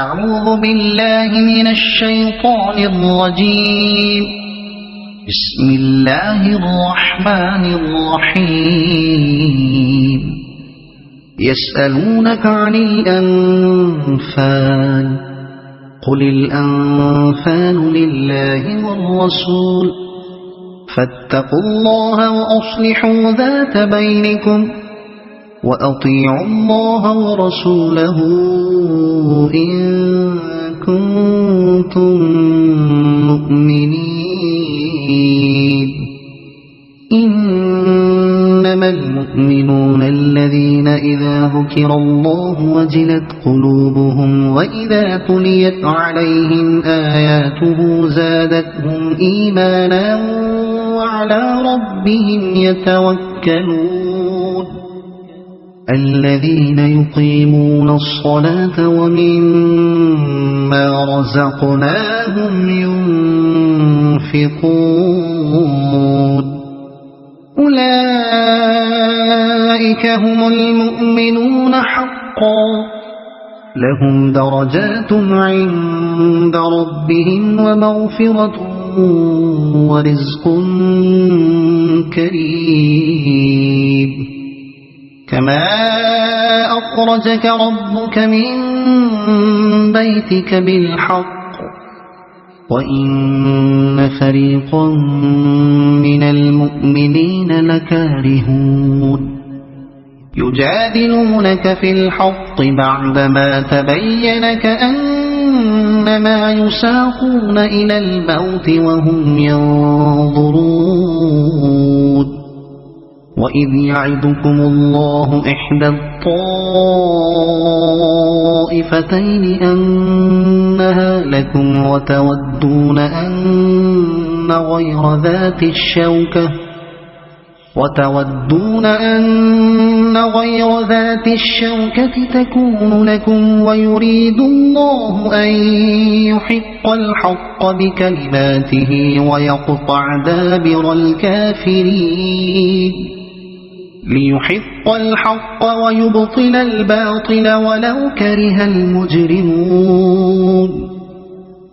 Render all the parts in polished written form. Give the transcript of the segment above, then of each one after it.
أعوذ بالله من الشيطان الرجيم. بسم الله الرحمن الرحيم. يسألونك عن الأنفال قل الأنفال لله والرسول فاتقوا الله وأصلحوا ذات بينكم وأطيعوا الله ورسوله إن كنتم مؤمنين. إنما المؤمنون الذين إذا ذكر الله وجلت قلوبهم وإذا تليت عليهم آياته زادتهم إيمانا وعلى ربهم يتوكلون. الذين يقيمون الصلاة ومما رزقناهم ينفقون. أولئك هم المؤمنون حقا لهم درجات عند ربهم ومغفرة ورزق كريم. كما أخرجك ربك من بيتك بالحق وإن فريقا من المؤمنين لكارهون. يجادلونك في الحق بعدما تبين كأنما يساقون إلى الموت وهم ينظرون. وإذ يعدكم الله إحدى الطائفتين أنها لكم وتودون أن غير ذات الشوكة تكون لكم ويريد الله أن يحق الحق بكلماته ويقطع دابر الكافرين. ليحق الحق ويبطل الباطل ولو كره المجرمون.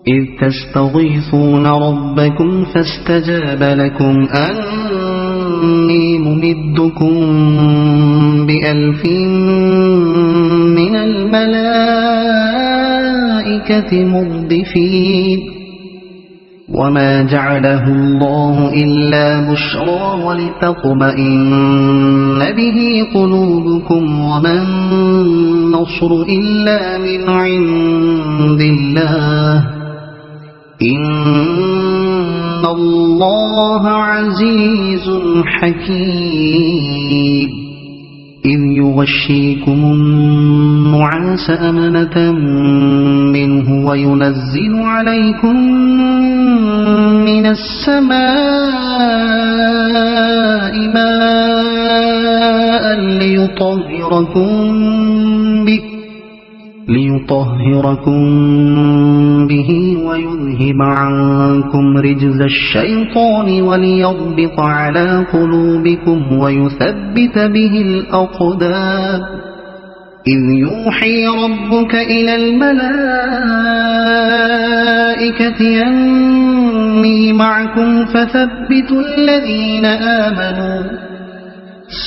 إذ تستغيثون ربكم فاستجاب لكم أني ممدكم ب1000 من الملائكة مردفين. وما جعله الله إلا بشرى ولتطمئن به قلوبكم وما النصر إلا من عند الله إن الله عزيز حكيم. إذ يغشيكم النعاس أمنة منه وينزل عليكم من السماء ماء ليطهركم به ويذهب عنكم رجز الشيطان وليربط على قلوبكم ويثبت به الأقدام. إذ يوحي ربك إلى الملائكة أني معكم فثبتوا الذين آمنوا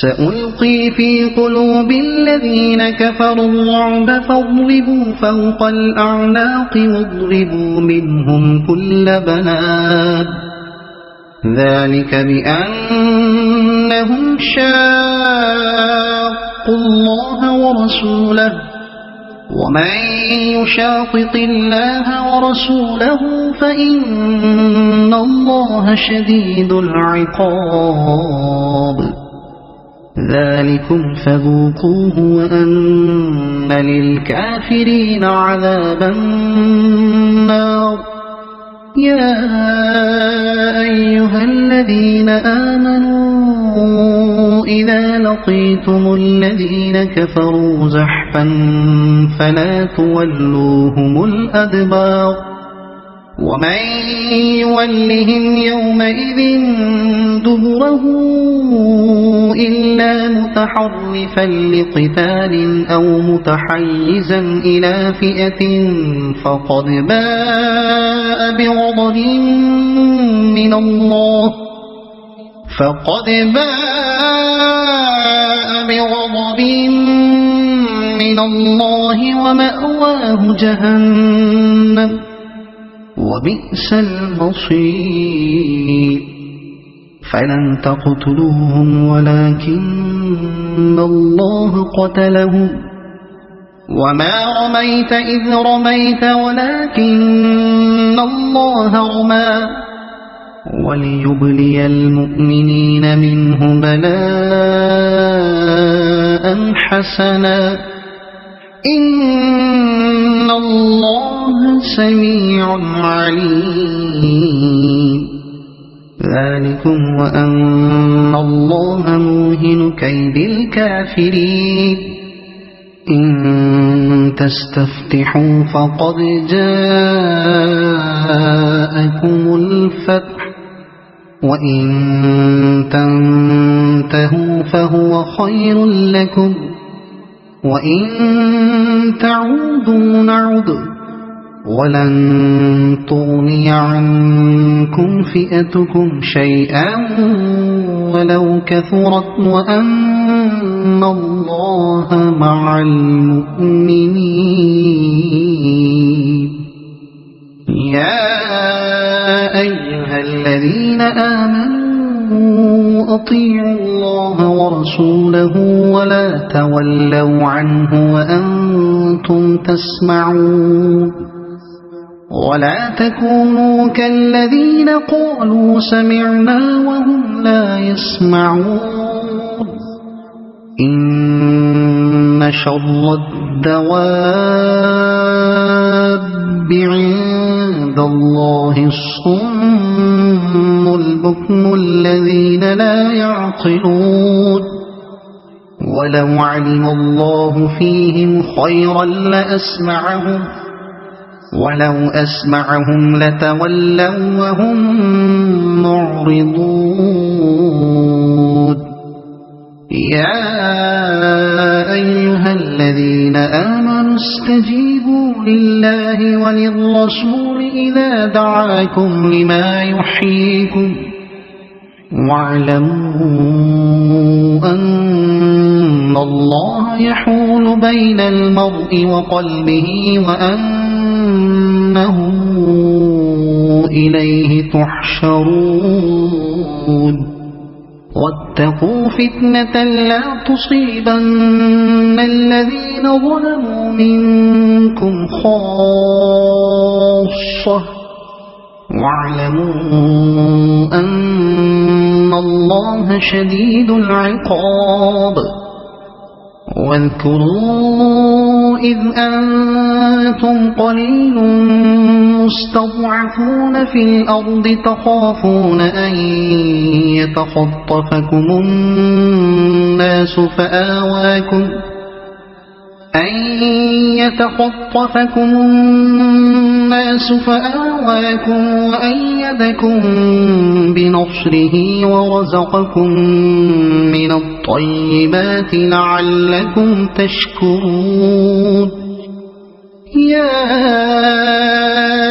سألقي في قلوب الذين كفروا الرعب فاضربوا فوق الأعناق واضربوا منهم كل بنان. ذلك بأنهم شاقوا الله ورسوله ومن يشاقق الله ورسوله فإن الله شديد العقاب. ذلكم فذوقوه وأن للكافرين عذاب النار. يا أيها الذين آمنوا إذا لقيتم الذين كفروا زحفا فلا تولوهم الأدبار ومن يولهم يومئذ دبره إلا متحرفا لقتال أو متحيزا إلى فئة فقد باء بغضب من الله ومأواه جهنم وبئس المصير فلن تقتلوهم ولكن الله قتلهم وما رميت إذ رميت ولكن الله رمى وليبلي المؤمنين منه بلاء حسنا إن الله سميع عليم ذلكم وأن الله موهن كيد الكافرين إن تستفتحوا فقد جاءكم الفتح وإن تنتهوا فهو خير لكم وإن تعودوا نعد ولن تغني عنكم فئتكم شيئا ولو كثرت وأن الله مع المؤمنين يا أيها الذين آمنوا أطيعوا الله ورسوله ولا تولوا عنه وأنتم تسمعون ولا تكونوا كالذين قالوا سمعنا وهم لا يسمعون إن شر الدواب عند الله الصم البكم الذين لا يعقلون ولو علم الله فيهم خيرا لأسمعهم ولو أسمعهم لتولوا وهم معرضون يا أيها الذين آمنوا استجيبوا لله وللرسول إذا دعاكم لما يحييكم واعلموا أن الله يحول بين المرء وقلبه وأنه إليه تحشرون واتقوا فتنة لا تصيبن الذين ظلموا منكم خاصة واعلموا أن الله شديد العقاب واذكروا إذ أنتم قليل مستضعفون في الأرض تخافون أن يتخطفكم الناس فآواكم وأيدكم بنصره ورزقكم من الطيبات لعلكم تشكرون يا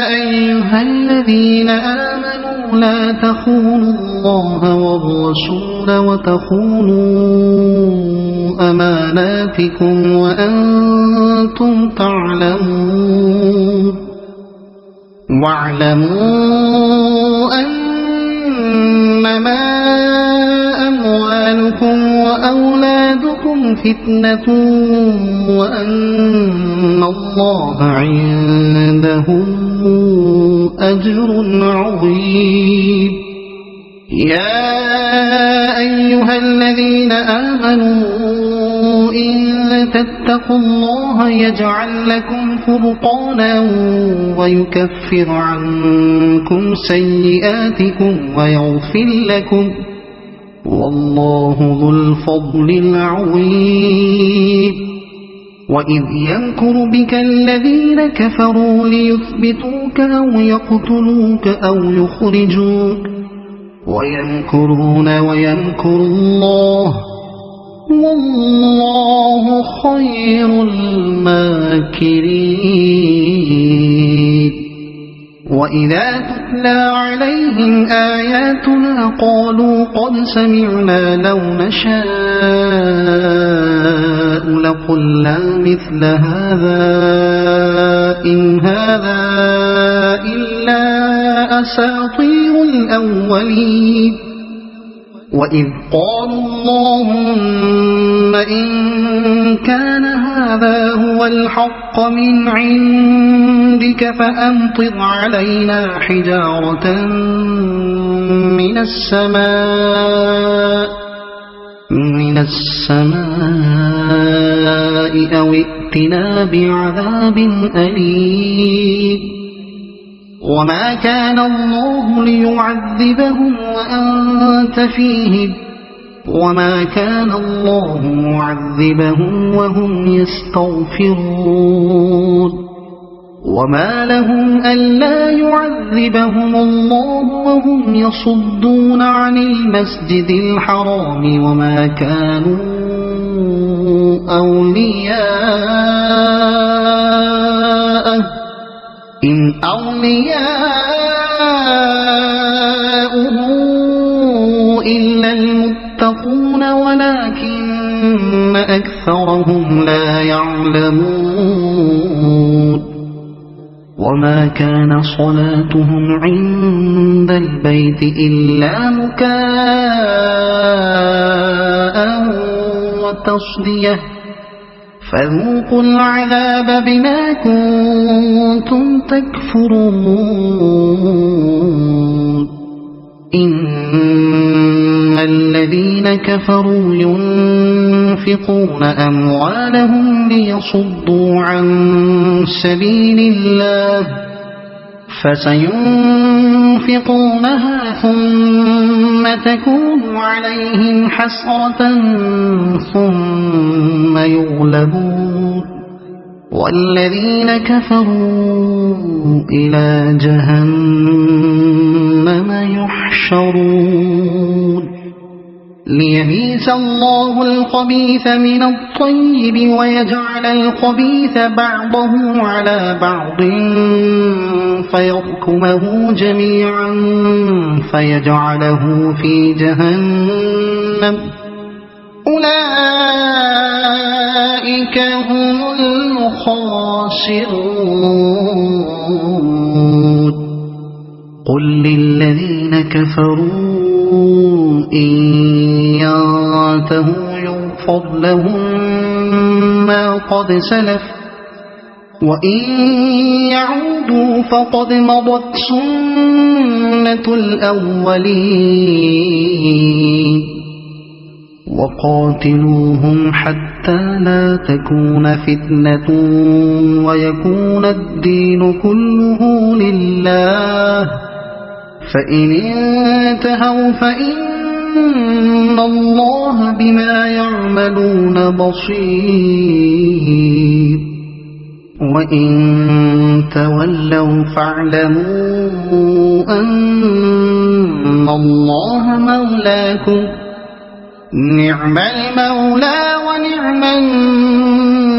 أيها الذين آمنوا لا تخونوا الله والرسول وتخونوا أماناتكم وأنتم تعلمون واعلموا أنما أموالكم وأولادكم فتنة وأن الله عنده أجر عظيم يا أيها الذين آمنوا إن تتقوا الله يجعل لكم فرقانا ويكفر عنكم سيئاتكم ويغفر لكم والله ذو الفضل العظيم وإذ يمكر بك الذين كفروا ليثبتوك أو يقتلوك أو يخرجوك ويمكرون ويمكر الله والله خير الماكرين وإذا تتلى عليهم آياتنا قالوا قد سمعنا لو نشاء لقلنا مثل هذا إن هذا إلا أساطير الأولين وإذ قالوا اللهم إن كان هذا هو الحق من عندك فأمطر علينا حجارة من السماء أو ائتنا بعذاب أليم وما كان الله ليعذبهم وأنت فيهم وما كان الله معذبهم وهم يستغفرون وما لهم ألا يعذبهم الله وهم يصدون عن المسجد الحرام وما كانوا أولياءه إن أولياؤه إلا المتقون ولكن أكثرهم لا يعلمون وما كان صلاتهم عند البيت إلا مكاء وتصدية فذوقوا العذاب بما كنتم تكفرون إن الذين كفروا ينفقون أموالهم ليصدوا عن سبيل الله فسينفقونها ثم تكون عليهم حسرة ثم يغلبون والذين كفروا إلى جهنم يحشرون ليميز الله الخبيث من الطيب ويجعل الخبيث بعضه على بعض فيركمه جميعا فيجعله في جهنم أولئك هم الخاسرون قل للذين كفروا إن ينتهوا يغفر لهم ما قد سلف وإن يعودوا فقد مضت سنة الأولين وقاتلوهم حتى لا تكون فتنة ويكون الدين كله لله فإن انتهوا فإن الله بما يعملون بصير وإن تولوا فاعلموا أن الله مولاكم نعم المولى ونعم النصير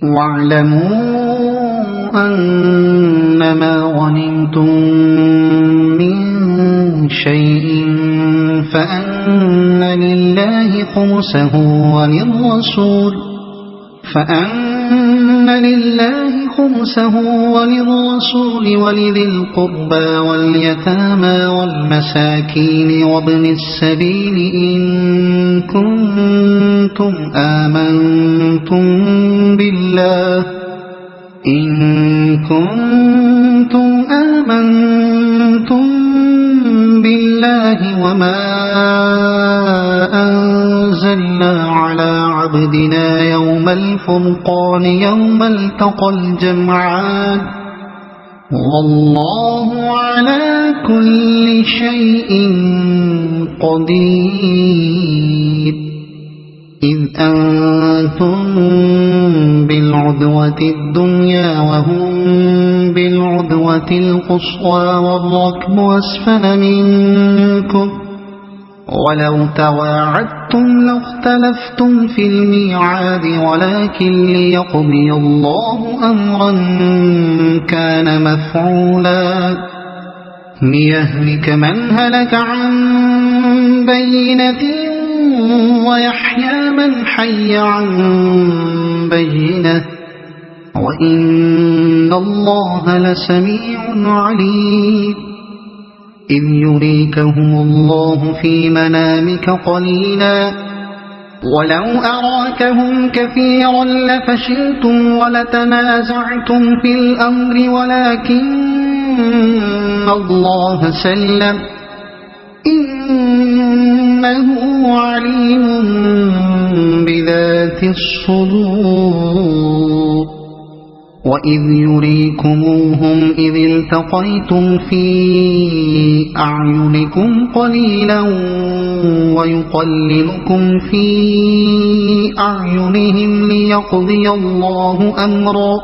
واعلموا أنما غنمتم من شيء فأن لله خمسه وللرسول ولذي القربى واليتامى والمساكين وابن السبيل إن كنتم آمنتم بالله وما أنزلنا على عبدنا يوم الفرقان يوم التقى الجمعان والله على كل شيء قدير إذ أنتم بالعدوة الدنيا وهم بالعدوة القصوى والركب أسفل منكم ولو تواعدتم لاختلفتم في الميعاد ولكن ليقضي الله أمرا كان مفعولا ليهلك من هلك عن بينة ويحيى من حي عن بينة وإن الله لسميع عليم إذ يريكهم الله في منامك قليلا ولو أراكهم كثيرا لفشلتم ولتنازعتم في الأمر ولكن الله سلم إنه عليم بذات الصدور وإذ يريكموهم إذ التقيتم في أعينكم قليلا ويقللكم في أعينهم ليقضي الله أمرا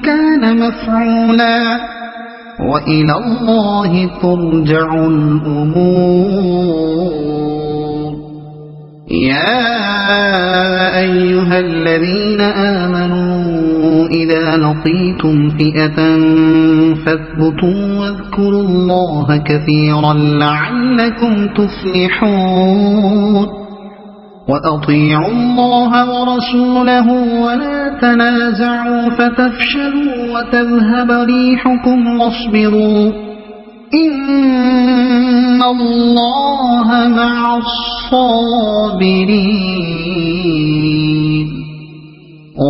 كان مفعولا وإلى الله ترجع الأمور يا أيها الذين آمنوا إذا لقيتم فئة فاثبتوا واذكروا الله كثيرا لعلكم تفلحون وأطيعوا الله ورسوله ولا تنازعوا فتفشلوا وتذهب ريحكم واصبروا إن الله مع الصابرين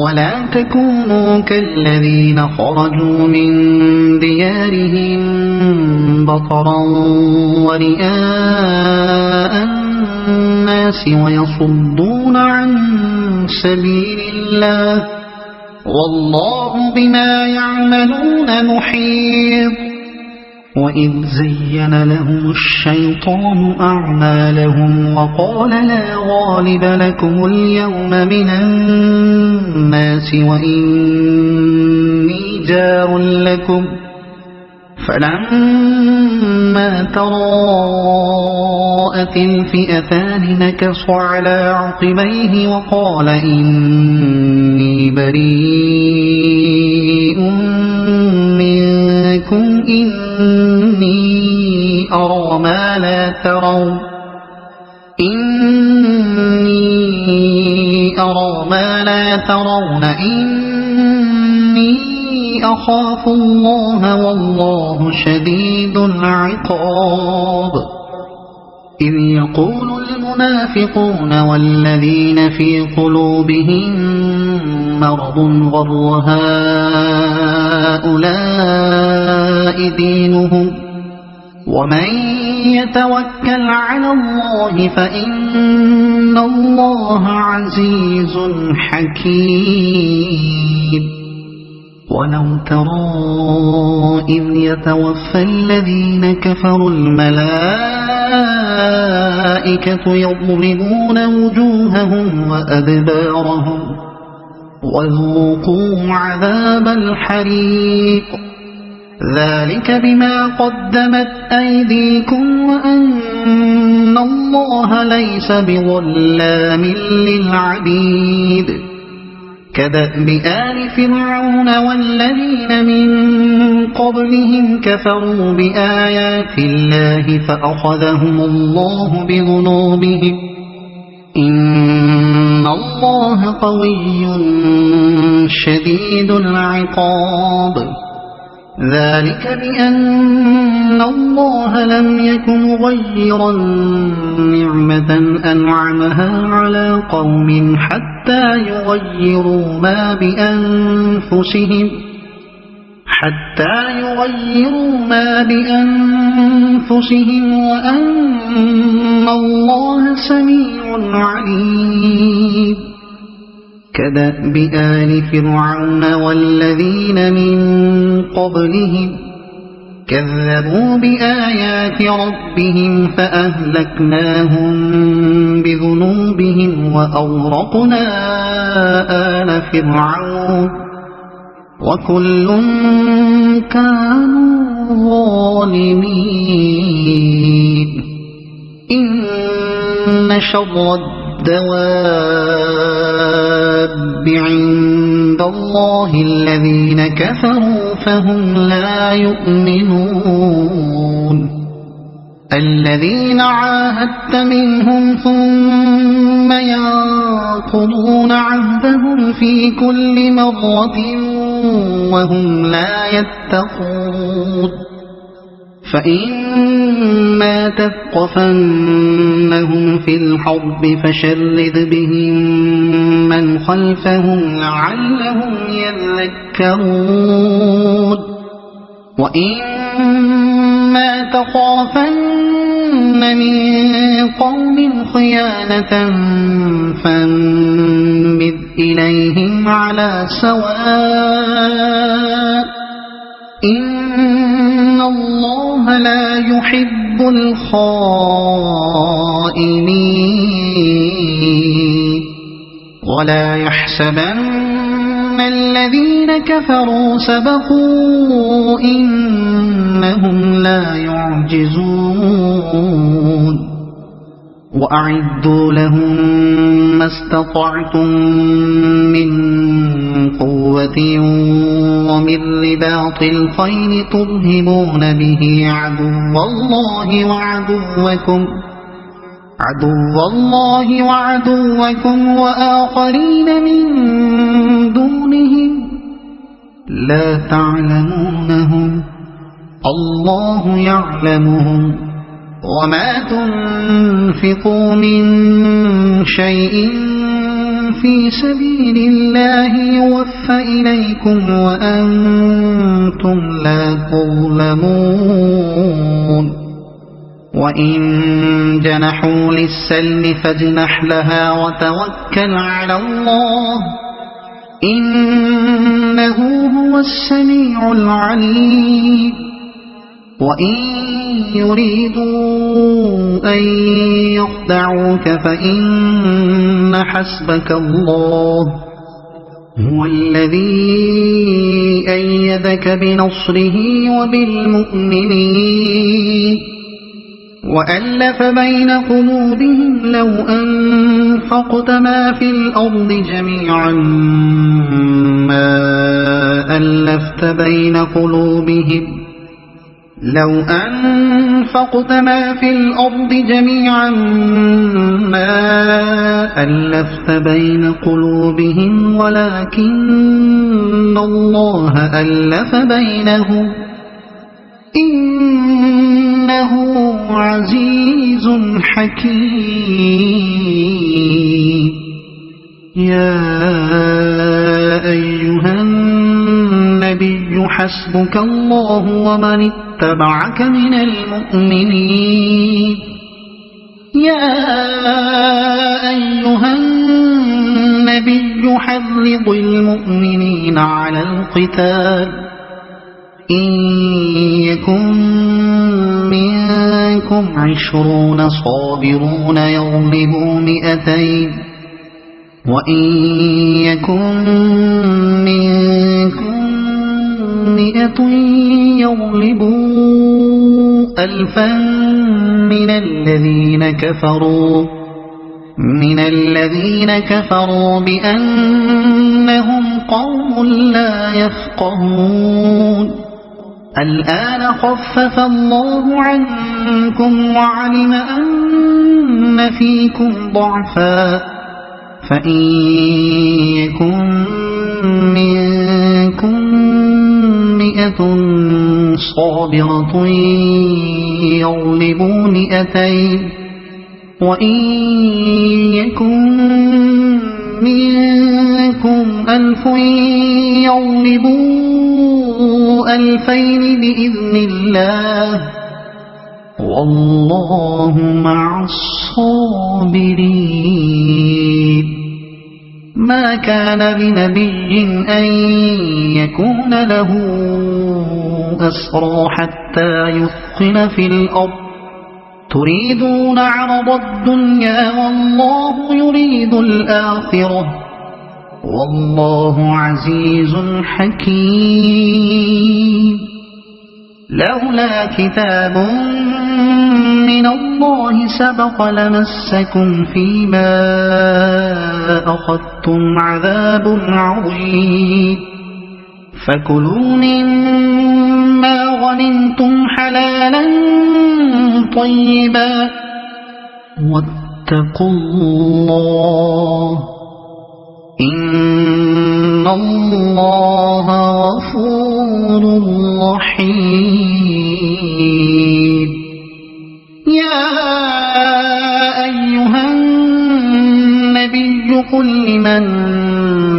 ولا تكونوا كالذين خرجوا من ديارهم بطرا ورئاء الناس ويصدون عن سبيل الله والله بما يعملون محيط وإذ زين لهم الشيطان أعمالهم وقال لا غالب لكم اليوم من الناس وإني جار لكم فلما تراءت الفئتان نكص على عقبيه وقال إني بريء منكم إني أرى ما لا ترون إني أخاف الله والله شديد العقاب إذ يقول المنافقون والذين في قلوبهم مرض غر هؤلاء دينهم ومن يتوكل على الله فإن الله عزيز حكيم ولو ترى إذ يتوفى الذين كفروا الملائكة يضربون وجوههم وأدبارهم وذوقوا عذاب الحريق ذلك بما قدمت أيديكم وأن الله ليس بظلام للعبيد كدأب آل فرعون والذين من قبلهم كفروا بآيات الله فأخذهم الله بذنوبهم إن الله قوي شديد العقاب ذلك بأن الله لم يكن مغيرا نعمة أنعمها على قوم حتى يغيروا ما بأنفسهم وأن الله سميع عليم كدأب آل فرعون والذين من قبلهم كذبوا بآيات ربهم فأهلكناهم بذنوبهم وأغرقنا آل فرعون وكل كانوا ظالمين إن شر الدواب عند الله الذين كفروا فهم لا يؤمنون الذين عاهدت منهم ثم ينقضون عهدهم في كل مرة وهم لا يتقون فإما تثقفنهم في الحرب فشرد بهم من خلفهم لعلهم يذكرون وإما تخافن من قوم خيانة فانبذ إليهم على سواء إن الله لا يحب الخائنين ولا يحسبن الذين كفروا سبقوا إنهم لا يعجزون وأعدوا لهم ما استطعتم من قوة ومن رباط الخيل ترهبون به عدو الله وعدوكم وآخرين من دونهم لا تعلمونهم الله يعلمهم وما تنفقوا من شيء في سبيل الله يوفى إليكم وأنتم لا تظلمون وإن جنحوا للسلم فاجنح لها وتوكل على الله إنه هو السميع العليم وإن يريدوا أن يخدعوك فإن حسبك الله هو الذي أيدك بنصره وبالمؤمنين وألف بين قلوبهم لو أنفقت ما في الأرض جميعا ما ألفت بين قلوبهم لو أنفقت ما في الأرض جميعا ما ألفت بين قلوبهم ولكن الله ألف بينهم إنه عزيز حكيم يا أيها النبي حسبك الله ومن اتبعك من المؤمنين يا أيها النبي حرض المؤمنين على القتال إن يكن منكم 20 صابرون يغلبوا 200 وإن يكن منكم 100 يغلبوا 1000 من الذين كفروا بأنهم قوم لا يفقهون الآن خفف الله عنكم وعلم أن فيكم ضعفا فإن يكن منكم 100 صابرة يغلبوا 200 وإن يكن منكم 1000 يغلبوا 2000 بإذن الله والله مع الصابرين ما كان لنبي أن يكون له أسرى حتى يثخن في الأرض تريدون عرض الدنيا والله يريد الآخرة والله عزيز حكيم لولا كتاب من الله سبق لمسكم فيما أخذتم عذاب عظيم فكلوا مما غنمتم حلالا طيبا واتقوا الله إن الله غفور رحيم يا أيها النبي قل لمن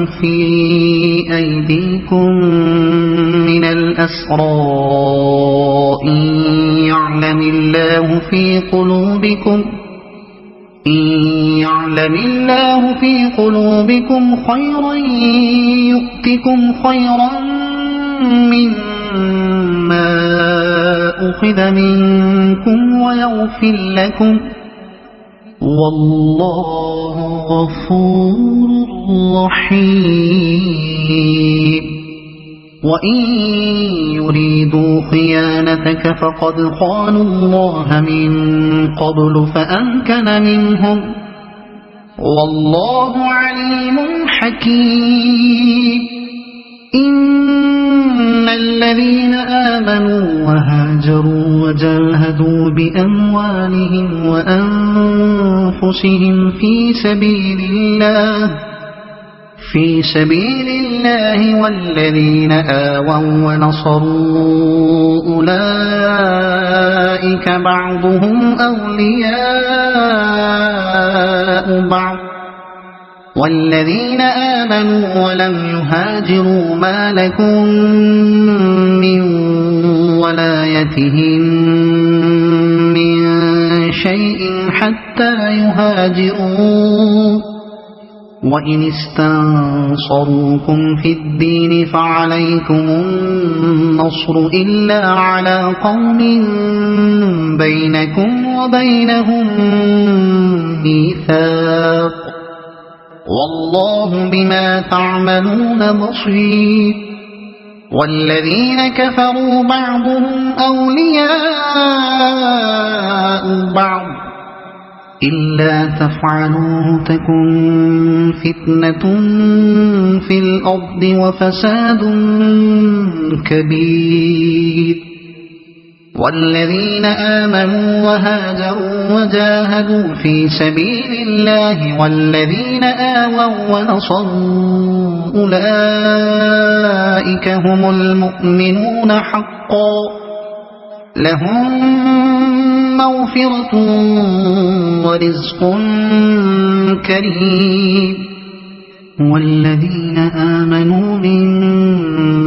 في أيديكم من الأسرى إن يعلم الله في قلوبكم خيرا يؤتكم خيرا مما أخذ منكم ويغفر لكم والله غفور رحيم وإن يريدوا خيانتك فقد خانوا الله من قبل فأمكن منهم والله عليم حكيم إن الذين آمنوا وهاجروا وجاهدوا بأموالهم وأنفسهم في سبيل الله والذين آووا ونصروا أولئك بعضهم أولياء بعض والذين آمنوا ولم يهاجروا ما لكم من ولايتهم من شيء حتى يهاجروا وإن استنصروكم في الدين فعليكم النصر إلا على قوم بينكم وبينهم ميثاق والله بما تعملون بصير والذين كفروا بعضهم أولياء بعض إلا تفعلوه تكن فتنة في الأرض وفساد كبير والذين آمنوا وهاجروا وجاهدوا في سبيل الله والذين آووا ونصروا أولئك هم المؤمنون حقا لهم مغفرة ورزق كريم والذين آمنوا من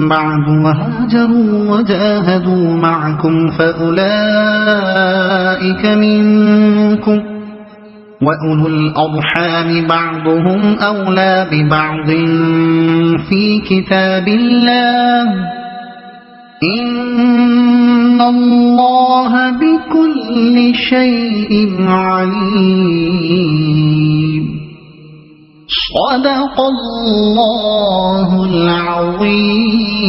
بعد وهاجروا وجاهدوا معكم فأولئك منكم وأولو الأرحام بعضهم أولى ببعض في كتاب الله إن الله بكل شيء عليم صدق الله العظيم